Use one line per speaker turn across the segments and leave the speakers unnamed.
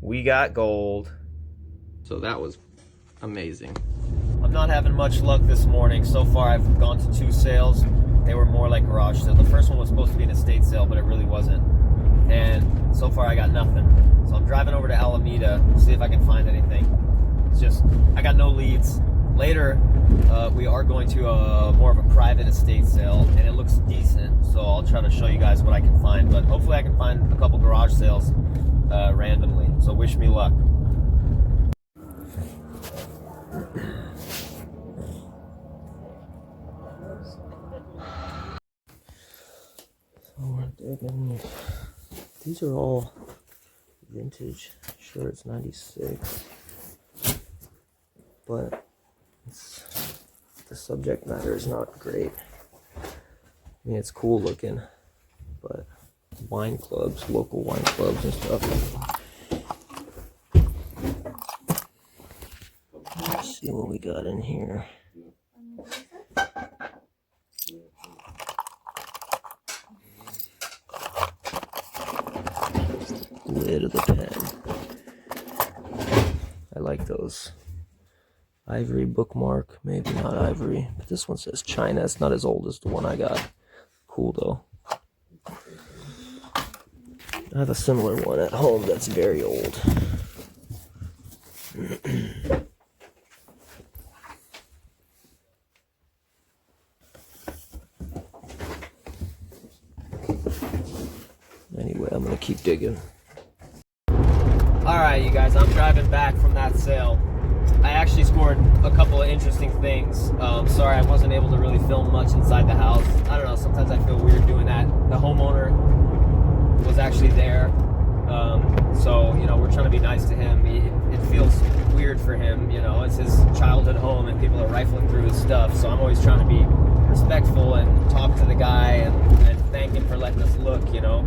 We got gold. So that was amazing. I'm not having much luck this morning. So far I've gone to 2 sales. They were more like garage sales. The first one was supposed to be an estate sale, but it really wasn't. And so far I got nothing. So I'm driving over to Alameda to see if I can find anything. It's just, I got no leads. Later, we are going to more of a private estate sale, and it looks decent. So I'll try to show you guys what I can find. But hopefully I can find a couple garage sales randomly. So wish me luck. These are all vintage. Sure, it's 96, but the subject matter is not great. I mean, it's cool looking, but wine clubs, local wine clubs and stuff. Let's see what we got in here. Lid of the pen. I like those. Ivory bookmark, maybe not ivory, but this one says China. It's not as old as the one I got. Cool though. I have a similar one at home that's very old. Anyway, I'm gonna keep digging. Alright, you guys, I'm driving back from that sale. I actually scored a couple of interesting things. Sorry I wasn't able to really film much inside the house. I don't know, sometimes I feel weird doing that. The homeowner was actually there. So, you know, we're trying to be nice to him. It feels weird for him, you know. It's his childhood home and people are rifling through his stuff. So I'm always trying to be respectful and talk to the guy and thank him for letting us look, you know.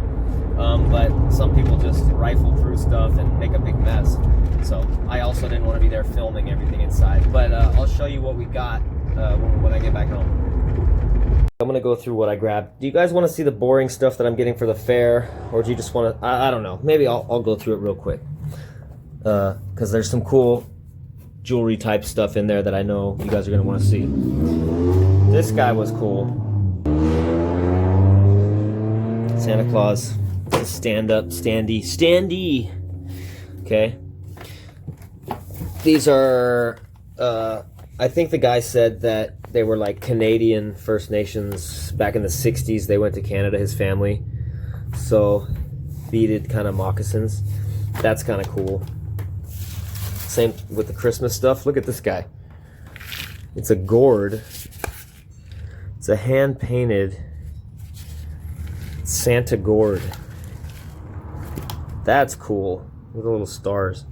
But some people just rifle through stuff and make a big mess. So I also didn't want to be there filming everything inside. But I'll show you what we got when I get back home. I'm going to go through what I grabbed. Do you guys want to see the boring stuff that I'm getting for the fair? Or do you just want to... I don't know. Maybe I'll go through it real quick. Because there's some cool jewelry type stuff in there that I know you guys are going to want to see. This guy was cool. Santa Claus. It's a stand-up, standee. Okay. These are, I think the guy said that they were like Canadian First Nations back in the 60s. They went to Canada, his family. So, beaded kind of moccasins. That's kind of cool. Same with the Christmas stuff. Look at this guy. It's a gourd. It's a hand-painted Santa gourd. That's cool. With the little stars.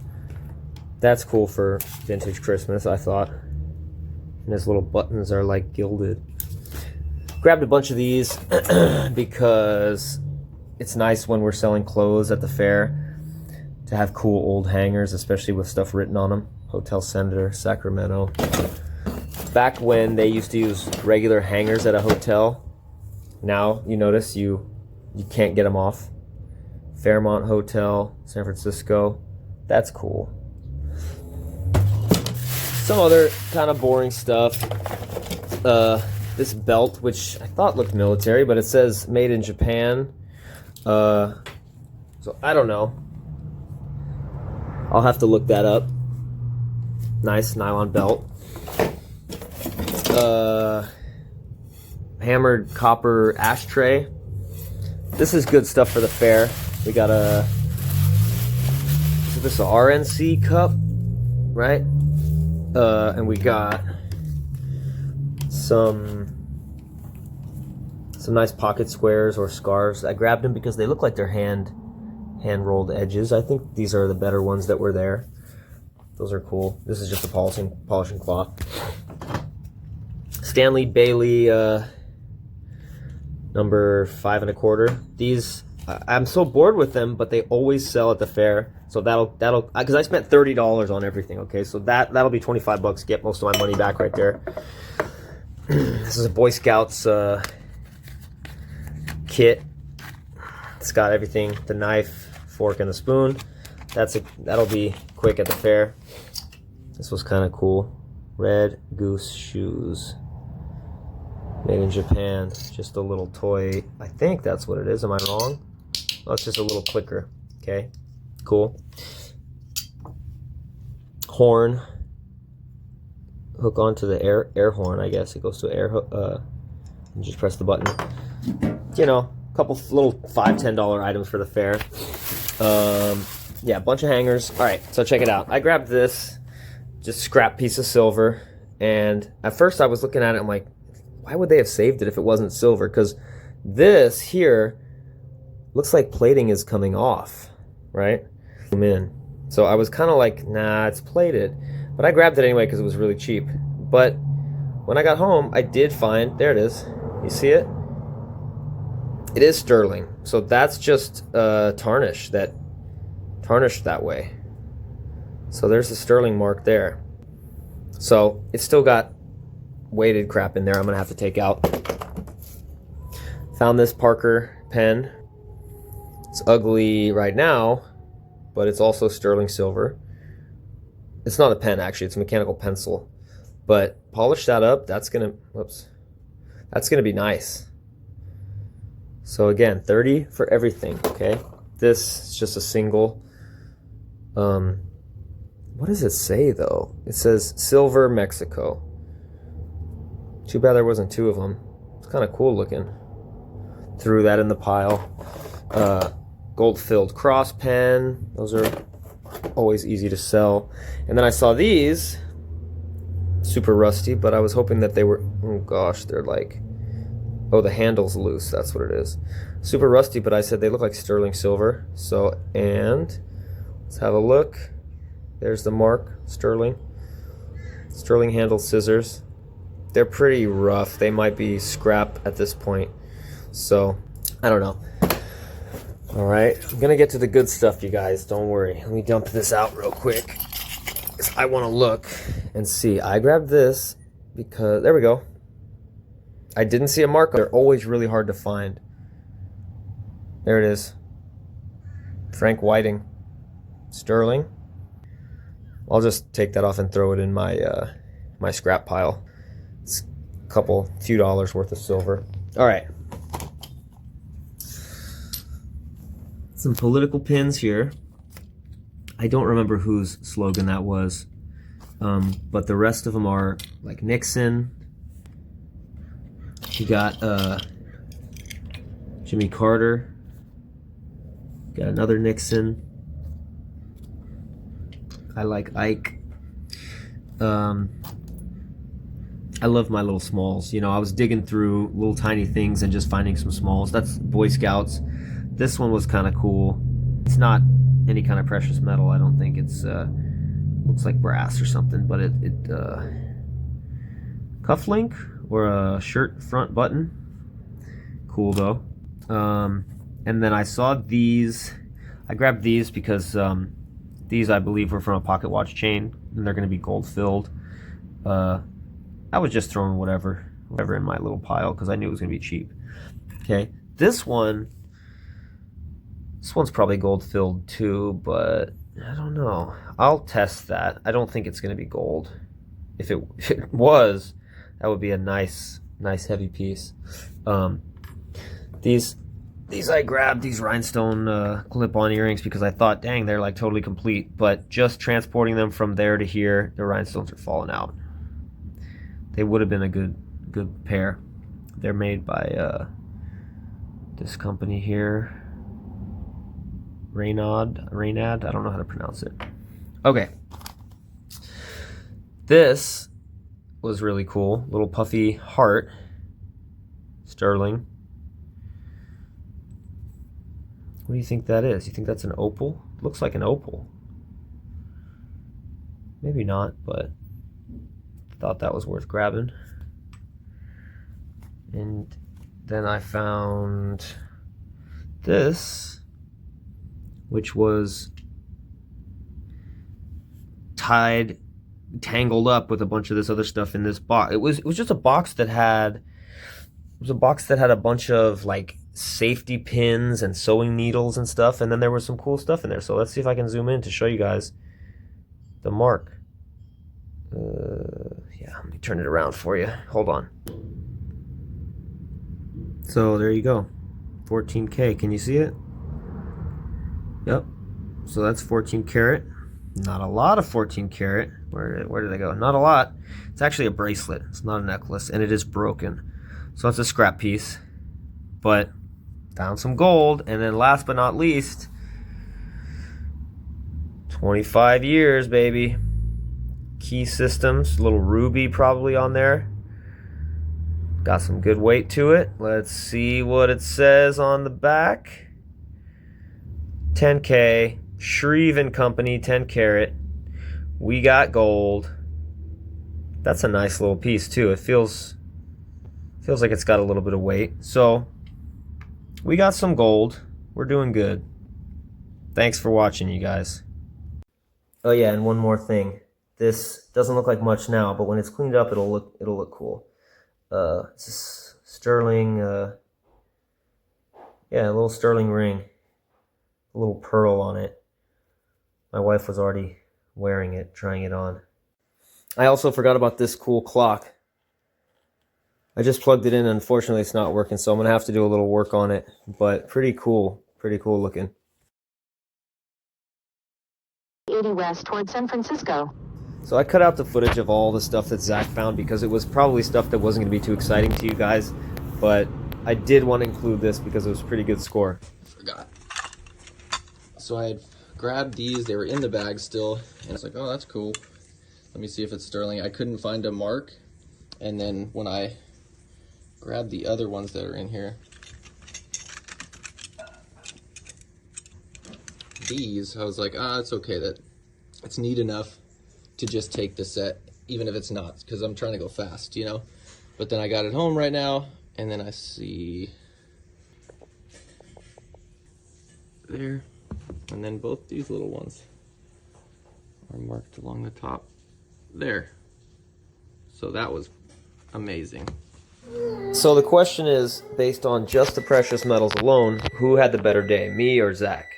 That's cool for vintage Christmas, I thought. And his little buttons are like gilded. Grabbed a bunch of these because it's nice when we're selling clothes at the fair to have cool old hangers, especially with stuff written on them. Hotel Senator, Sacramento. Back when they used to use regular hangers at a hotel, now you notice you can't get them off. Fairmont Hotel, San Francisco. That's cool. Some other kind of boring stuff. This belt, which I thought looked military, but it says made in Japan. So I don't know. I'll have to look that up. Nice nylon belt. Hammered copper ashtray. This is good stuff for the fair. We got is this a RNC cup, right? And we got some nice pocket squares or scarves. I grabbed them because they look like they're hand rolled edges. I think these are the better ones that were there. Those are cool. This is just a polishing cloth. Stanley Bailey number 5 1/4. These I'm so bored with them, but they always sell at the fair. So that'll because I spent $30 on everything. Okay, so that'll be $25. Get most of my money back right there. This is a Boy Scouts kit. It's got everything: the knife, fork, and the spoon. that'll be quick at the fair. This was kind of cool. Red Goose shoes. Made in Japan. Just a little toy. I think that's what it is. Am I wrong? Oh, it's just a little clicker. Okay. Cool. Horn. Hook onto the air horn, I guess. It goes to air hook. You just press the button. You know, a couple little $5-10 items for the fair. Yeah, a bunch of hangers. All right, so check it out. I grabbed this, just scrap piece of silver, and at first I was looking at it, I'm like, why would they have saved it if it wasn't silver? Because this here looks like plating is coming off, right? Zoom in. So I was kind of like, nah, it's plated. But I grabbed it anyway because it was really cheap. But when I got home, I did find, there it is. You see it? It is sterling. So that's just tarnish, that tarnished that way. So there's the sterling mark there. So it's still got weighted crap in there I'm gonna have to take out. Found this Parker pen. It's ugly right now, but it's also sterling silver. It's not a pen, actually, it's a mechanical pencil. But polish that up, that's gonna, whoops, that's gonna be nice. So again, 30 for everything, okay? This is just a single. What does it say though? It says Silver Mexico. Too bad there wasn't two of them. It's kind of cool looking. Threw that in the pile. Gold-filled cross pen. Those are always easy to sell. And then I saw these, super rusty, but I was hoping that they were, oh gosh, they're like, oh, the handle's loose, that's what it is. Super rusty, but I said they look like sterling silver. So, and let's have a look. There's the mark, sterling. Sterling handle scissors. They're pretty rough. They might be scrap at this point. So, I don't know. All right, I'm gonna get to the good stuff, you guys. Don't worry. Let me dump this out real quick, because I want to look and see. I grabbed this because, there we go. I didn't see a mark. They're always really hard to find. There it is. Frank Whiting. Sterling. I'll just take that off and throw it in my my scrap pile. It's a few dollars worth of silver. All right. Some political pins here. I don't remember whose slogan that was, but the rest of them are like Nixon. You got Jimmy Carter. Got another Nixon. I like Ike. I love my little smalls. You know, I was digging through little tiny things and just finding some smalls. That's Boy Scouts. This one was kind of cool. It's not any kind of precious metal. I don't think it's looks like brass or something, but it cufflink or a shirt front button. Cool though. And then I saw these. I grabbed these because these I believe were from a pocket watch chain, and they're going to be gold filled. I was just throwing whatever in my little pile because I knew it was going to be cheap. Okay, this one's probably gold filled too, but I don't know. I'll test that. I don't think it's going to be gold. If it was, that would be a nice heavy piece. These I grabbed, these rhinestone clip-on earrings, because I thought, dang, they're like totally complete. But just transporting them from there to here, the rhinestones are falling out. They would have been a good pair. They're made by this company here. Reynad, I don't know how to pronounce it. Okay. This was really cool. Little puffy heart. Sterling. What do you think that is? You think that's an opal? Looks like an opal. Maybe not, but thought that was worth grabbing. And then I found this, which was tangled up with a bunch of this other stuff in this box. It was just a box that had a bunch of like safety pins and sewing needles and stuff, and then there was some cool stuff in there. So let's see if I can zoom in to show you guys the mark. Yeah, let me turn it around for you. Hold on. So there you go, 14K. Can you see it? Yep. So that's 14 karat. Not a lot of 14 karat. Where did they go? Not a lot. It's actually a bracelet. It's not a necklace, and it is broken. So that's a scrap piece. But found some gold, and then last but not least, 25 years, baby. Key Systems, little ruby probably on there. Got some good weight to it. Let's see what it says on the back. 10K, Shreve and Company, 10 karat. We got gold. That's a nice little piece too. It feels like it's got a little bit of weight. So we got some gold. We're doing good. Thanks for watching, you guys. Oh yeah, and one more thing. This doesn't look like much now, but when it's cleaned up, it'll look cool. It's a sterling, yeah, a little sterling ring, a little pearl on it. My wife was already wearing it, trying it on. I also forgot about this cool clock. I just plugged it in. Unfortunately, it's not working, so I'm gonna have to do a little work on it. But pretty cool looking.
80 west toward San Francisco.
So I cut out the footage of all the stuff that Zach found because it was probably stuff that wasn't going to be too exciting to you guys, but I did want to include this because it was a pretty good score.
Forgot. So I had grabbed these, they were in the bag still, and I was like, oh, that's cool. Let me see if it's sterling. I couldn't find a mark, and then when I grabbed the other ones that are in here, these, I was like, it's okay, that it's neat enough to just take the set, even if it's not, because I'm trying to go fast, you know? But then I got it home right now, and then I see there, and then both these little ones are marked along the top there. So that was amazing.
So the question is, based on just the precious metals alone, who had the better day, me or Zach?